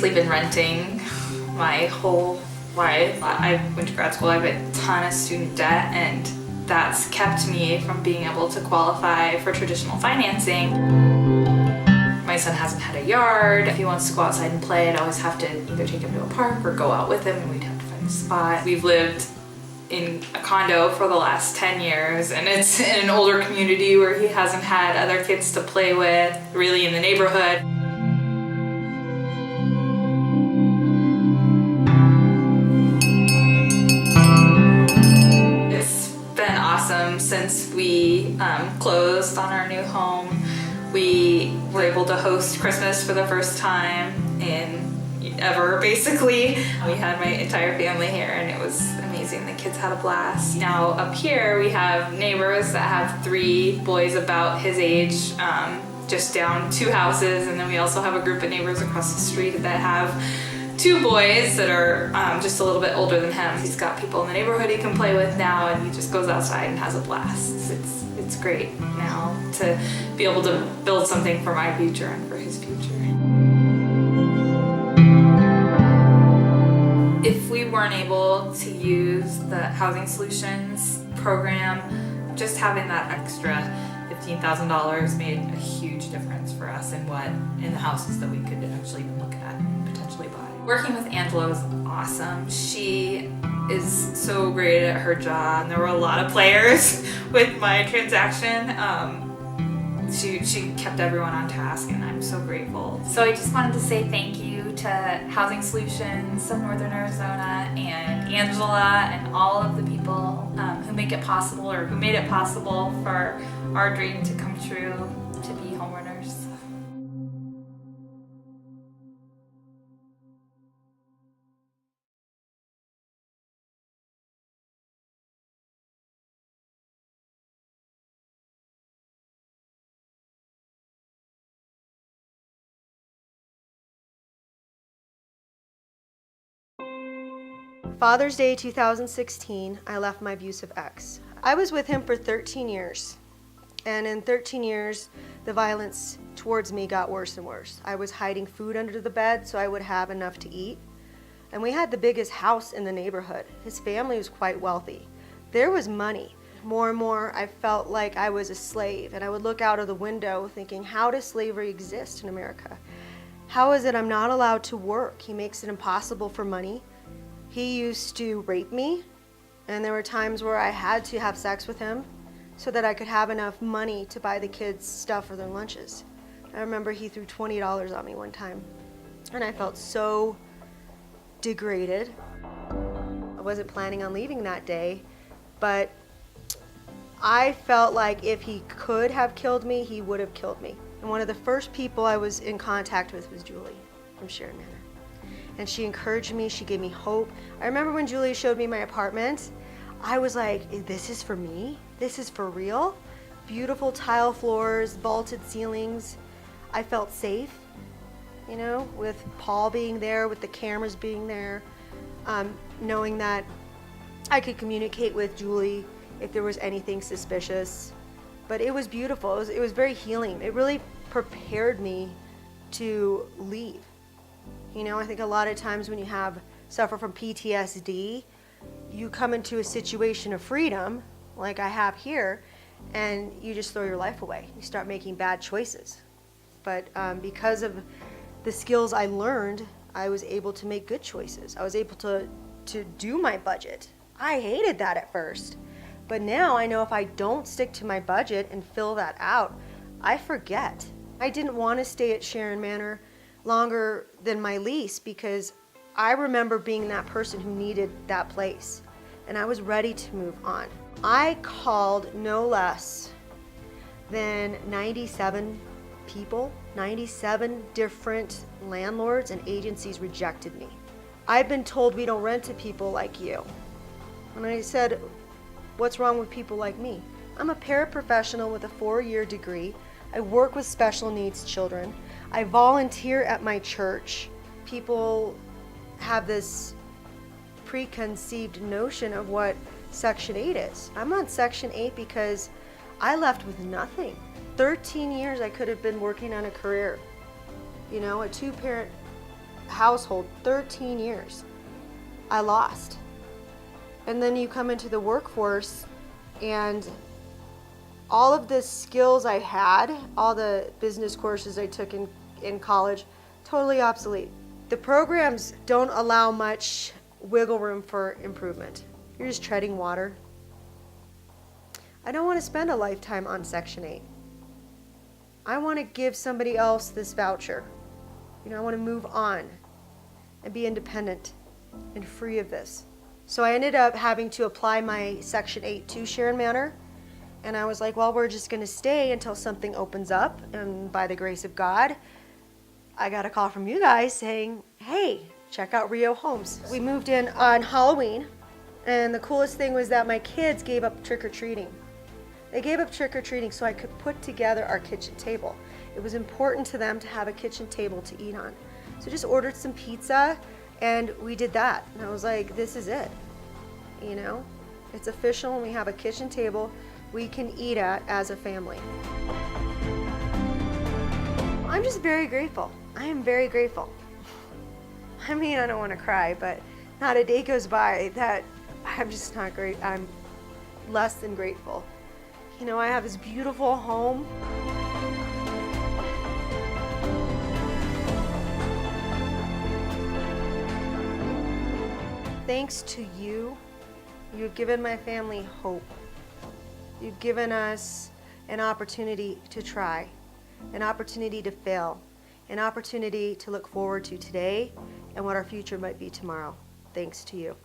basically been renting my whole life. I went to grad school, I have a ton of student debt, and that's kept me from being able to qualify for traditional financing. My son hasn't had a yard. If he wants to go outside and play, I'd always have to either take him to a park or go out with him, and we'd have to find a spot. We've lived in a condo for the last 10 years, and it's in an older community where he hasn't had other kids to play with, really in the neighborhood. It's been awesome since we closed on our new home. We were able to host Christmas for the first time in ever, basically. We had my entire family here, and it was amazing. The kids had a blast. Now up here we have neighbors that have 3 boys about his age, just down 2 houses, and then we also have a group of neighbors across the street that have 2 boys that are just a little bit older than him. He's got people in the neighborhood he can play with now, and he just goes outside and has a blast. It's great now to be able to build something for my future and for his future. If we weren't able to use the Housing Solutions program, just having that extra $15,000 made a huge difference for us in the houses that we could actually even look at and potentially buy. Working with Angela was awesome. She is so great at her job. There were a lot of players with my transaction. She kept everyone on task, and I'm so grateful. So I just wanted to say thank you to Housing Solutions of Northern Arizona and Angela and all of the people who make it possible, or who made it possible for our dream to come true, to be homeowners. Father's Day 2016, I left my abusive ex. I was with him for 13 years, and in 13 years, the violence towards me got worse and worse. I was hiding food under the bed so I would have enough to eat, and we had the biggest house in the neighborhood. His family was quite wealthy. There was money. More and more, I felt like I was a slave, and I would look out of the window thinking, how does slavery exist in America? How is it I'm not allowed to work? He makes it impossible for money. He used to rape me, and there were times where I had to have sex with him so that I could have enough money to buy the kids stuff for their lunches. I remember he threw $20 on me one time, and I felt so degraded. I wasn't planning on leaving that day, but I felt like if he could have killed me, he would have killed me. And one of the first people I was in contact with was Julie from Sharon Manor. And she encouraged me, she gave me hope. I remember when Julie showed me my apartment, I was like, this is for me? This is for real? Beautiful tile floors, vaulted ceilings. I felt safe, you know, with Paul being there, with the cameras being there, knowing that I could communicate with Julie if there was anything suspicious. But it was beautiful, it was very healing. It really prepared me to leave. You know, I think a lot of times when you suffer from PTSD, you come into a situation of freedom, like I have here, and you just throw your life away. You start making bad choices. But because of the skills I learned, I was able to make good choices. I was able to do my budget. I hated that at first. But now I know if I don't stick to my budget and fill that out, I forget. I didn't want to stay at Sharon Manor longer than my lease because I remember being that person who needed that place, and I was ready to move on. I called no less than 97 people, 97 different landlords and agencies rejected me. I've been told we don't rent to people like you. And I said, what's wrong with people like me? I'm a paraprofessional with a 4-year degree. I work with special needs children. I volunteer at my church. People have this preconceived notion of what Section 8 is. I'm on Section 8 because I left with nothing. 13 years I could have been working on a career. You know, a 2-parent household, 13 years. I lost. And then you come into the workforce and all of the skills I had, all the business courses I took in college, totally obsolete. The programs don't allow much wiggle room for improvement. You're just treading water. I don't want to spend a lifetime on Section 8. I want to give somebody else this voucher. I want to move on and be independent and free of this. So I ended up having to apply my Section 8 to Sharon Manor. And I was like, well, we're just going to stay until something opens up. And by the grace of God, I got a call from you guys saying, hey, check out Rio Homes. We moved in on Halloween. And the coolest thing was that my kids gave up trick-or-treating. They gave up trick-or-treating so I could put together our kitchen table. It was important to them to have a kitchen table to eat on. So just ordered some pizza and we did that. And I was like, this is it. It's official and we have a kitchen table we can eat at as a family. I'm just very grateful. I am very grateful. I don't want to cry, but not a day goes by that I'm just not great. I'm less than grateful. I have this beautiful home. Thanks to you, you've given my family hope. You've given us an opportunity to try, an opportunity to fail, an opportunity to look forward to today and what our future might be tomorrow. Thanks to you.